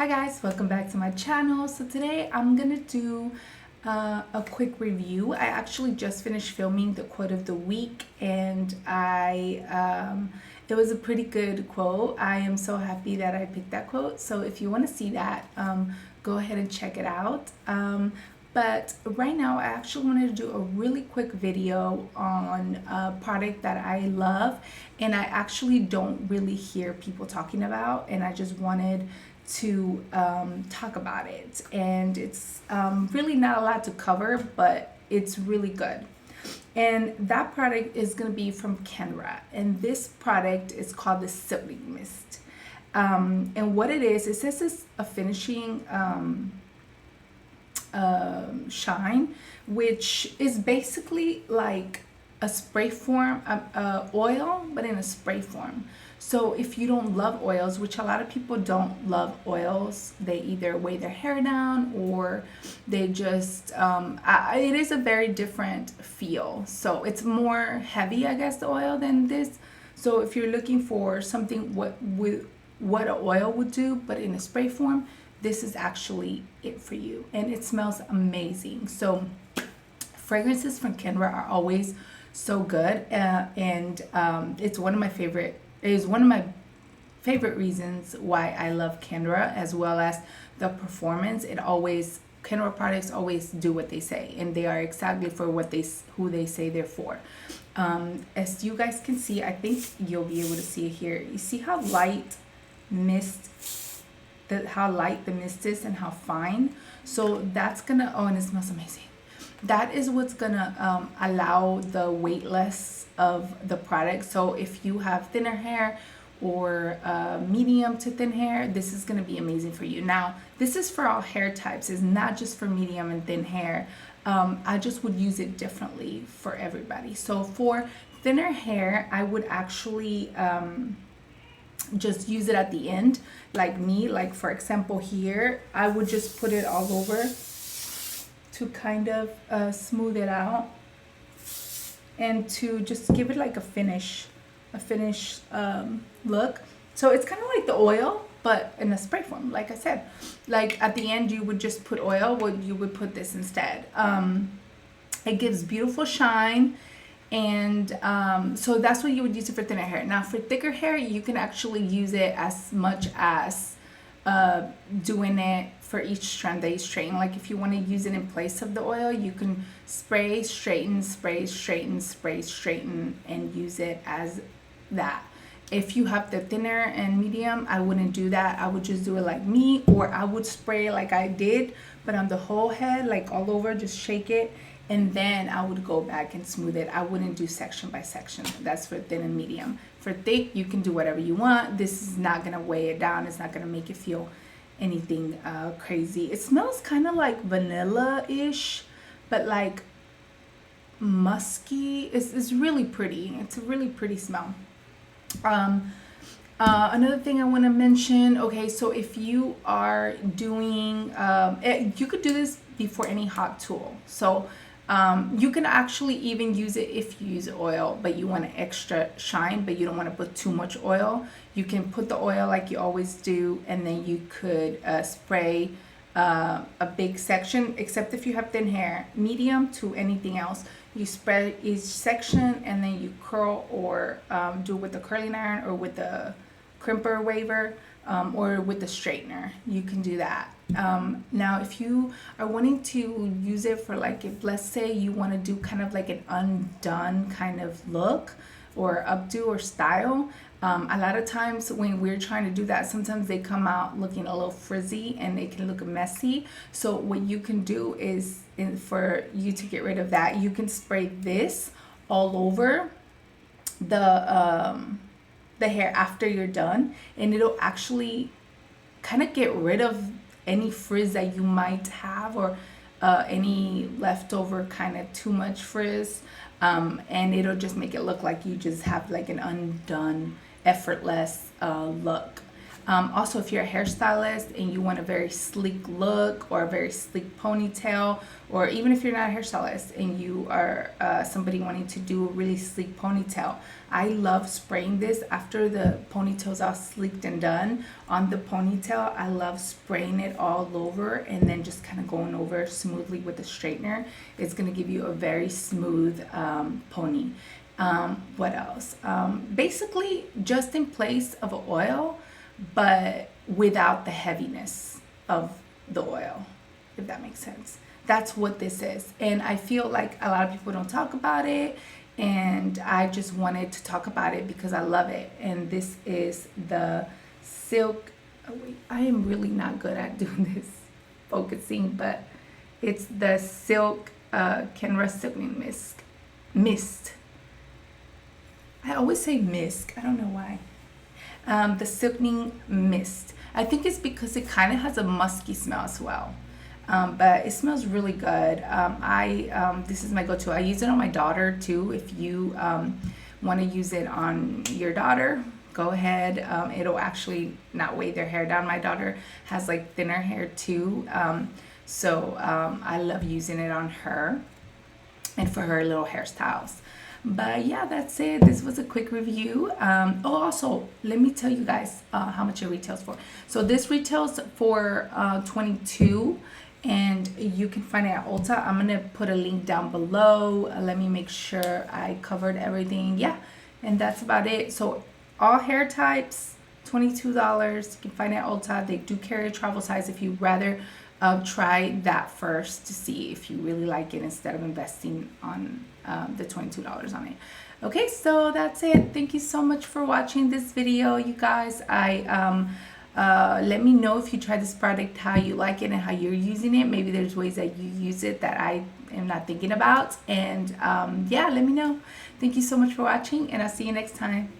Hi guys, welcome back to my channel. So today I'm gonna do a quick review. I actually just finished filming the quote of the week, and it was a pretty good quote. I am so happy that I picked that quote. So if you want to see that, go ahead and check it out. But right now I actually wanted to do a really quick video on a product that I love and I actually don't really hear people talking about, and I just wanted to talk about it. And it's really not a lot to cover, but it's really good. And that product is going to be from Kenra, and this product is called the Silkening Mist. And what it says it's a finishing shine, which is basically like a spray form oil, but in a spray form. So if you don't love oils, which a lot of people don't love oils, they either weigh their hair down or they just it is a very different feel. So it's more heavy, I guess, the oil than this. So if you're looking for something what an oil would do but in a spray form, this is actually it for you, and it smells amazing. So fragrances from Kenra are always so good, and it's one of my favorite. It is one of my favorite reasons why I love Kenra, as well as the performance. Kenra products always do what they say, and they are exactly for who they say they're for. As you guys can see, I think you'll be able to see it here. You see how light the mist is and how fine. So that's gonna, and it smells amazing. That is what's gonna allow the weightless of the product. So if you have thinner hair or medium to thin hair, this is gonna be amazing for you. Now, this is for all hair types. It's not just for medium and thin hair. I just would use it differently for everybody. So for thinner hair, I would actually just use it at the end, like me. Like for example here, I would just put it all over to kind of smooth it out and to just give it like a finish look. So it's kind of like the oil, but in a spray form. Like I said, like at the end you would just put oil, you would put this instead. It gives beautiful shine. And so that's what you would use it for thinner hair. Now for thicker hair, you can actually use it as much as doing it for each strand that you straighten. Like if you want to use it in place of the oil, you can spray, straighten, spray, straighten, spray, straighten, and use it as that. If you have the thinner and medium, I wouldn't do that. I would just do it like me, or I would spray like I did, but on the whole head, like all over, just shake it. And then I would go back and smooth it. I wouldn't do section by section. That's for thin and medium. For thick, you can do whatever you want. This is not gonna weigh it down. It's not gonna make it feel anything crazy. It smells kind of like vanilla-ish, but like musky. It's really pretty. It's a really pretty smell. Another thing I want to mention, okay, so if you are doing, you could do this before any hot tool. So you can actually even use it if you use oil, but you want an extra shine, but you don't want to put too much oil. You can put the oil like you always do, and then you could spray a big section, except if you have thin hair, medium to anything else. You spread each section, and then you curl or do it with the curling iron or with the crimper waver, or with the straightener. You can do that. Now if you are wanting to use it for, like, if let's say you want to do kind of like an undone kind of look or updo or style, a lot of times when we're trying to do that, sometimes they come out looking a little frizzy and they can look messy. So what you can do is, for you to get rid of that, you can spray this all over the hair after you're done, and it'll actually kind of get rid of any frizz that you might have, or any leftover kind of too much frizz, and it'll just make it look like you just have like an undone, effortless look. Also, if you're a hairstylist and you want a very sleek look or a very sleek ponytail, or even if you're not a hairstylist and you are somebody wanting to do a really sleek ponytail, I love spraying this after the ponytail's all sleeked and done. On the ponytail, I love spraying it all over and then just kind of going over smoothly with the straightener. It's going to give you a very smooth pony. What else? Basically, just in place of an oil, but without the heaviness of the oil, if that makes sense. That's what this is. And I feel like a lot of people don't talk about it, and I just wanted to talk about it because I love it. And this is the Silk, oh wait, I am really not good at doing this focusing, but it's the Kenra Silkening Mist. I always say mist, I don't know why. The Silkening Mist. I think it's because it kind of has a musky smell as well. But it smells really good. This is my go-to. I use it on my daughter too. If you want to use it on your daughter, go ahead. It'll actually not weigh their hair down. My daughter has like thinner hair too. So I love using it on her and for her little hairstyles. But yeah, that's it. This was a quick review. Also, let me tell you guys how much it retails for. So this retails for $22, and you can find it at Ulta. I'm gonna put a link down below. Let me make sure I covered everything. Yeah, and that's about it. So all hair types, $22. You can find it at Ulta. They do carry a travel size if you'd rather try that first to see if you really like it instead of investing on the $22 on it. Okay, so that's it. Thank you so much for watching this video, you guys. Let me know if you try this product, how you like it and how you're using it. Maybe there's ways that you use it that I am not thinking about. And yeah, let me know. Thank you so much for watching, and I'll see you next time.